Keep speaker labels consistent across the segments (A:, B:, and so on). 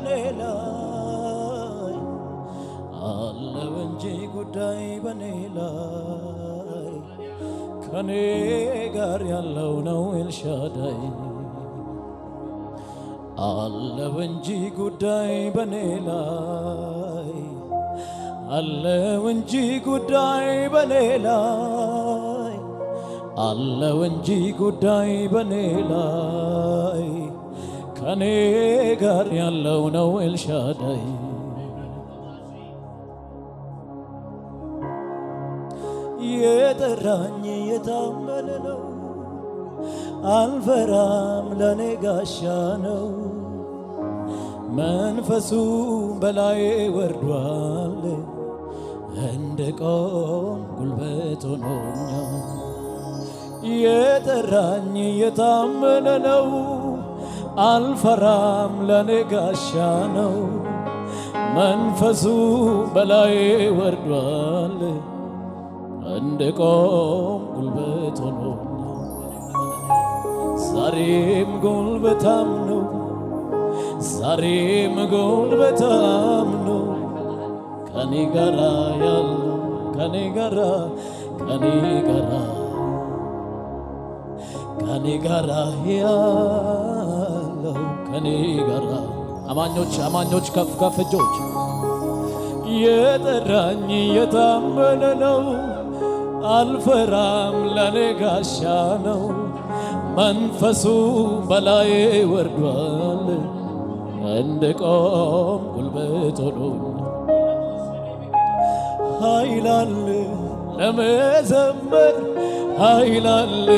A: በኔ ላይ አለው እንጂ ጉዳይ በኔ ላይ ከኔ ጋር ያለው ነው ኤልሻዳይ አለው እንጂ ጉዳይ በኔ ላይ አለው እንጂ ጉዳይ በኔ ላይ አለው እንጂ ጉዳይ በኔ ላይ ከኔ ጋር ያለው ነው ኤልሻዳይ የጠራኝ የታመነ ነው አልፈራም ለኔ ጋሻ ነው መንፈሱ በላዬ ወርዷል እንድቆም ጉልበት ሆኖኛል የጠራኝ የታመነ ነው አልፈራም ለኔ ጋሻ ነው መንፈሱ በላዬ ወርዷል እንድቆም ጉልበት ሆኖኛል ዛሬም ጉልበታም ነው ዛሬም ጉልበታም ነው ከኔ ጋራ ያለው ከኔ ጋራ ያለው ከኔ ጋራ አማኞች ከፍ ከፍ እጆች የጠራኝ የታመነ ነው አልፈራም ለኔ ጋሻ ነው መንፈሱ በላዬ ወርዷል እንድቆም ጉልበት ሆኖኛል ኃይል አለ ለመዘመር ኃይል አለ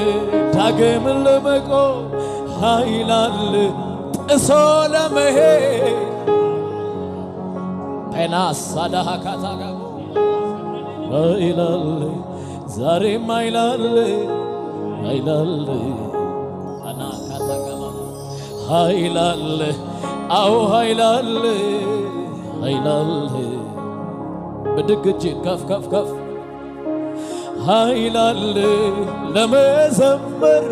A: ዳግም ለመቆም ኃይል አለ ጥሶ ለመሄድ ፔናስ አዳሃካታጋ ኃይል አለ ዛሬም ኃይል አለ አናካታጋማ ኃይል አለ አዎ ኃይል አለ ብድግ እጅ ከፍ ከፍ ከፍ ኃይል አለ ለመዘመር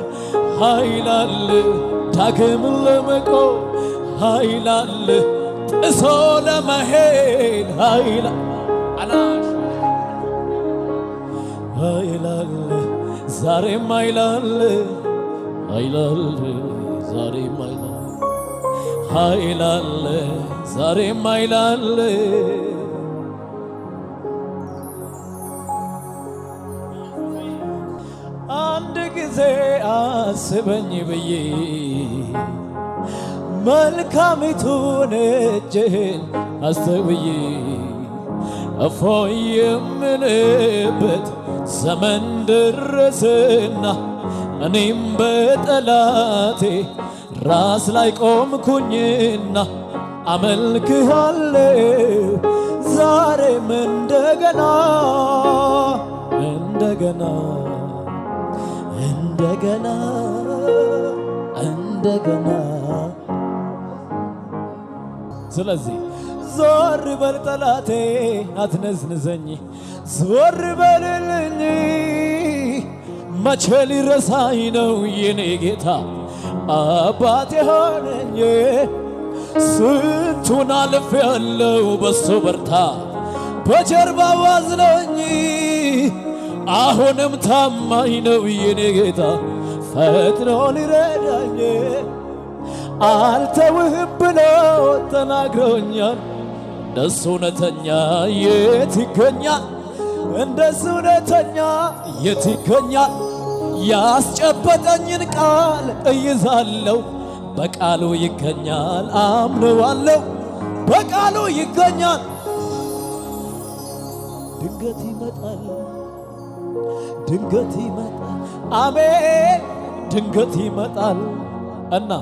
A: ኃይል አለ ዳግም ለመቆም ኃይል አለ ጥሶ ለመሄድ ኃይል አናሽ ኃይል አለ ዛሬም ኃይል አለ ዛሬም ኃይል አለ ዛሬም ኃይል አለ አንድ ጊዜ አስበኝ ብዬ መልካሚቱን እጅህን አስተውዬ እፎይ የምልበት ዘመን ደረሰና እኔም በጠላቴ ራስ ላይ ቆምኩኝና አመልክሃለሁ ዛሬም እንደገና ስለዚህ ዞር በል ጠላቴ አትነዝንዘኝ ዞር በልልኝ መቼ ሊረሳኝ ነው የኔ ጌታ አባቴ ሆነኝ ስንቱን አልፌያለሁ በሱ ብርታት በጀርባው አዝሎኝ አሁንም ታማኝ ነው የኔ ጌታ ፈጥኖ ሊረዳኝ አልተውህም ብሎ ተናግሮኛል እንደሱ እውነተኛ የት ይገኛል እንደሱ እውነተኛ የት ይገኛል ያስጨበጠኝን ቃል እይዛለሁ በቃሉ ይገኛል አምነዋለሁ በቃሉ ይገኛል ድንገት ይመጣል አሜን ድንገት ይመጣል እና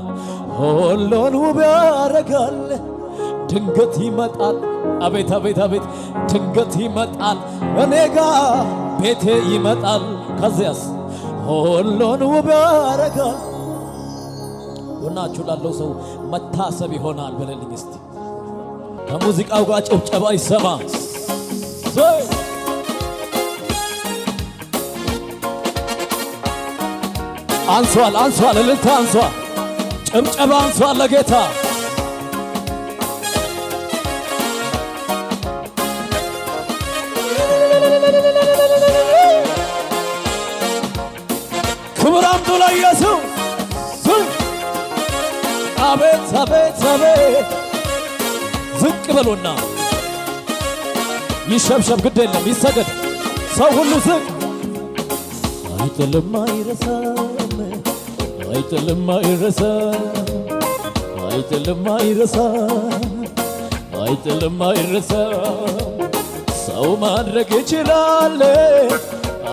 A: ሁሉን ውብ ያረጋል ድንገት ይመጣል አቤት ድንገት ይመጣል እኔ ጋ ቤቴ ይመጣል ከዚያስ ሁሉን ውብ ያረጋል ወናችሁ ላለው ሰው መታሰብ ይሆናል በለልኝ እስቲ ከሙዚቃው ጋር ጭብጨባ ይሰማ አንሷል እልልታ አንሷል ጭብጨባ አንሷል ለጌታ ለኢየሱስ አቤት አቤት አቤት ዝቅ በሉና ይሸብሸብ ግድ የለም ይሰገድ ሰው ሁሉ ዝቅ አይጥልም አይረሳም አይጥልም አይረሳም አይጥልም አይረሳም አይጥልም አይረሳም ሰው ማድረግ ይችላል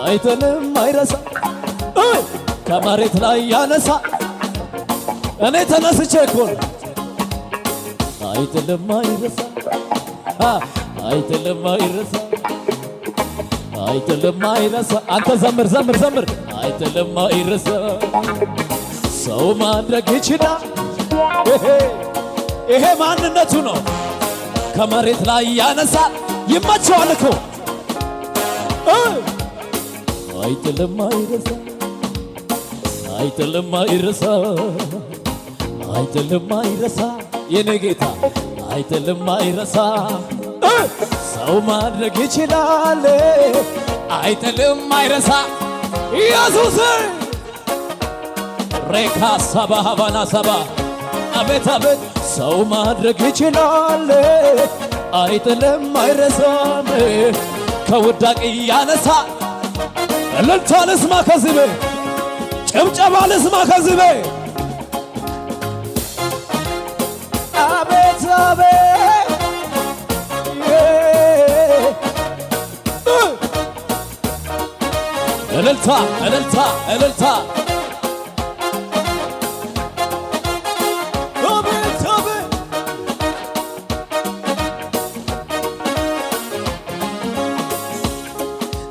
A: አይጥልም አይረሳም ከመሬት ላይ ያነሳ እኔ ተነስቼ እኮ አይጥልም አይረሳም አይጥልም አይረሳም አይጥልም አይረሳም አንተ ዘምር ዘምር ዘምር አይጥልም አይረሳም ሰው ማድረግ ይችላል ይሄ ማንነቱ ነው ከመሬት ላይ ያነሳል ይመቸዋል እኮ አይጥልም አይረሳም አይጥልም አይረሳም አይጥልም አይረሳም የኔ ጌታ አይጥልም አይረሳም ሰው ማድረግ ይችላል አይጥልም አይረሳም ኢየሱስ ሬካ ሰባ ሀባና ሰባ አቤት አቤት ሰው ማድረግ ይችላል አይጥልም አይረሳም ከውዳቂ ያነሳ እልልታ ልስማ ከዝቤ ጭብጨባ ልስማ ከዝቤ አቤት አቤት እልልታ እልልታ እልልታ አቤት አቤት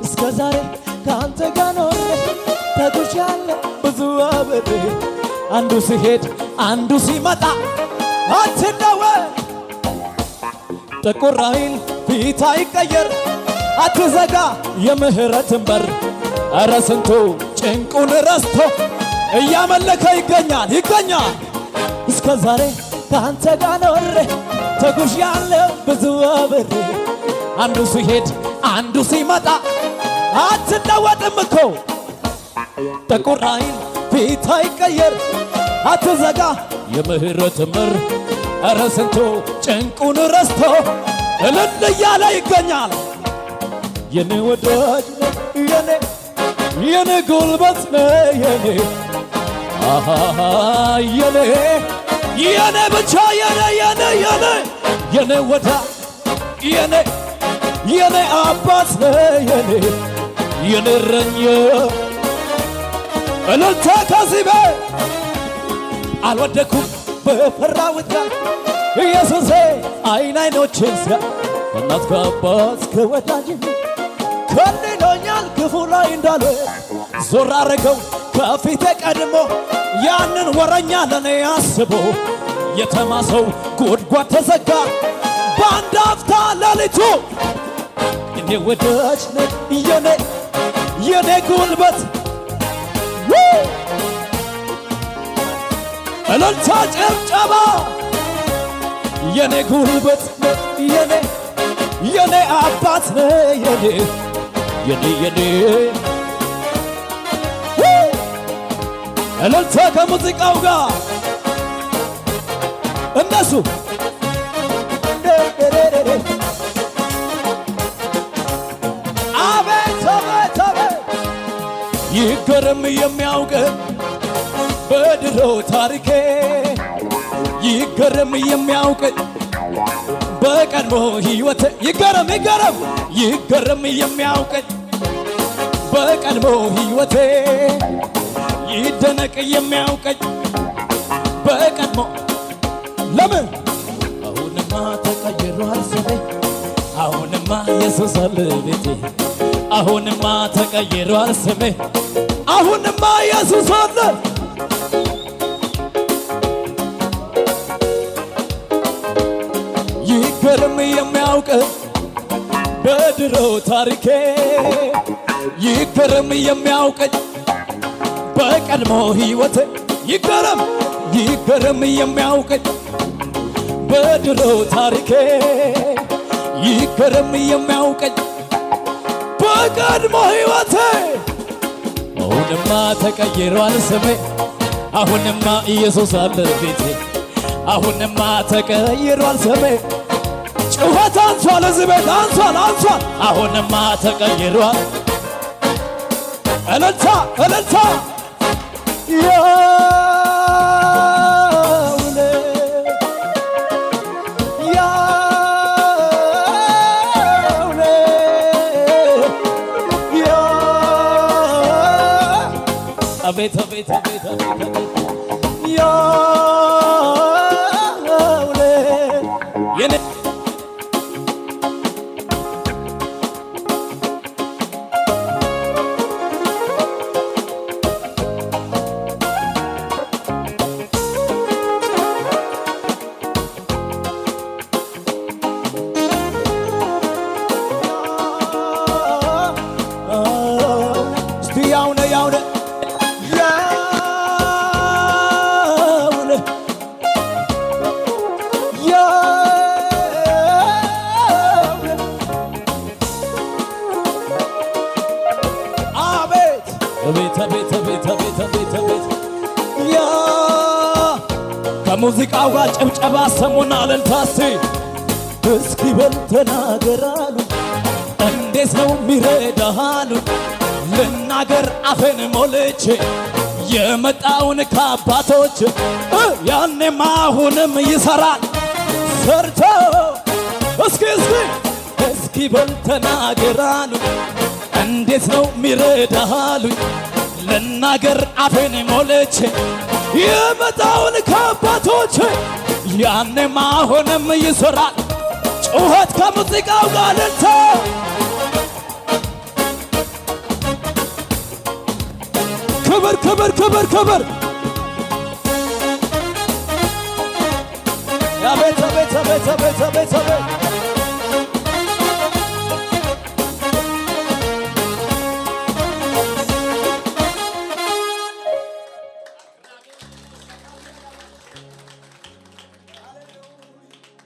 A: እስከ ዛሬ ከአንተ ጋር ኖሬ ተጉዣለሁ ብዙ አብሬ አንዱ ሲሄድ አንዱ ሲመጣ አትለወጥ ጥቁር አይል ፊት አይቀየር አትዘጋ የምህረትን በር ኧረ ስንቱ ጭንቁን ረስቶ እያመለከ ይገኛል ይገኛል እስከ ዛሬ ከአንተ ጋር ኖሬ ተጉዣለሁ ብዙ አብሬ አንዱ ሲሄድ አንዱ ሲመጣ አትለወጥም እኮ ጥቁር አይል ፊት አይቀየር አትዘጋ የምህረትን በር ኧረ ስንቱ ጭንቁን ረስቶ እልል እያለ ይገኛል የኔ ወዳጅ የኔ ጉልበት የኔ የኔ ብቻ የኔ ወዳጅ የኔ አባት የኔ እረኛ እልልታ ከዚቤ አልወደኩም በፈራሁት ኢየሱሴ አይኖቼን ሲያ እናት ከአባት ከወዳጅ ከልሎኛል ክፉ ላይ እንዳለ ዞር አረገው ከፊቴ ቀድሞ ያንን ወረኛ ለኔ አስቦ የተማሰው ጉድጓድ ተዘጋ በአንድ አፍታ ሌሊቱ የኔ ወዳጅ የኔ ጉልበት እልልታ ጭብጨባ የኔ ጉልበት የኔ አባት የኔ እልልታ ከሙዚቃው ጋር እነሱ አቤት አቤት አቤት ይገርም የሚያውቅ በድሮ ታሪኬ ይገርም የሚያውቅ በቀድሞ ሕይወት ይገርም የሚያውቅ በቀድሞ ሕይወቴ ይደነቅ የሚያውቀኝ በቀድሞ ለምን አሁንማ ተቀይሯል ስሜ አሁንማ ኢየሱስ አለ ቤቴ አሁንማ ተቀይሯል ስሜ አሁንማ ኢየሱስ አለ ይገርም የሚያውቅ በድሮ ታሪኬ ይገርም የሚያውቀኝ በቀድሞ ሕይወቴ ይገርም የሚያውቀኝ በድሮ ታሪኬ ይገርም የሚያውቀኝ በቀድሞ ሕይወቴ አሁንማ ተቀይሯል ስሜ አሁንማ ኢየሱስ አለ ቤቴ አሁንማ ተቀይሯል ስሜ ጩኸት አንሷል እዚህ ቤት አንሷል አሁንማ ተቀይሯል እልልታ እልልታ አቤት አቤት አቤት አቤት ያውኔ የኔ እስቲ ያውኔ ያውኔ ከሙዚቃው ጋር ጭብጨባ ሰሙና እልልታስ እስኪ በል ተናገር አሉ እንዴት ነው የሚረዳህ አሉ ልናገር አፌን ሞልቼ የመጣውን ከአባቶች ያኔም አሁንም ይሠራል ሰርቶ እስኪ በል ተናገር አሉ እንዴት ነው የሚረዳህ አሉኝ ልናገር አፌን ሞልቼ የመጣውን ከአባቶች ያኔም አሁንም ይሠራል ጩኸት ከሙዚቃው ጋር እልልታ ክብር ክብር ክብር ክብር አቤት አቤት አቤት አቤት አቤት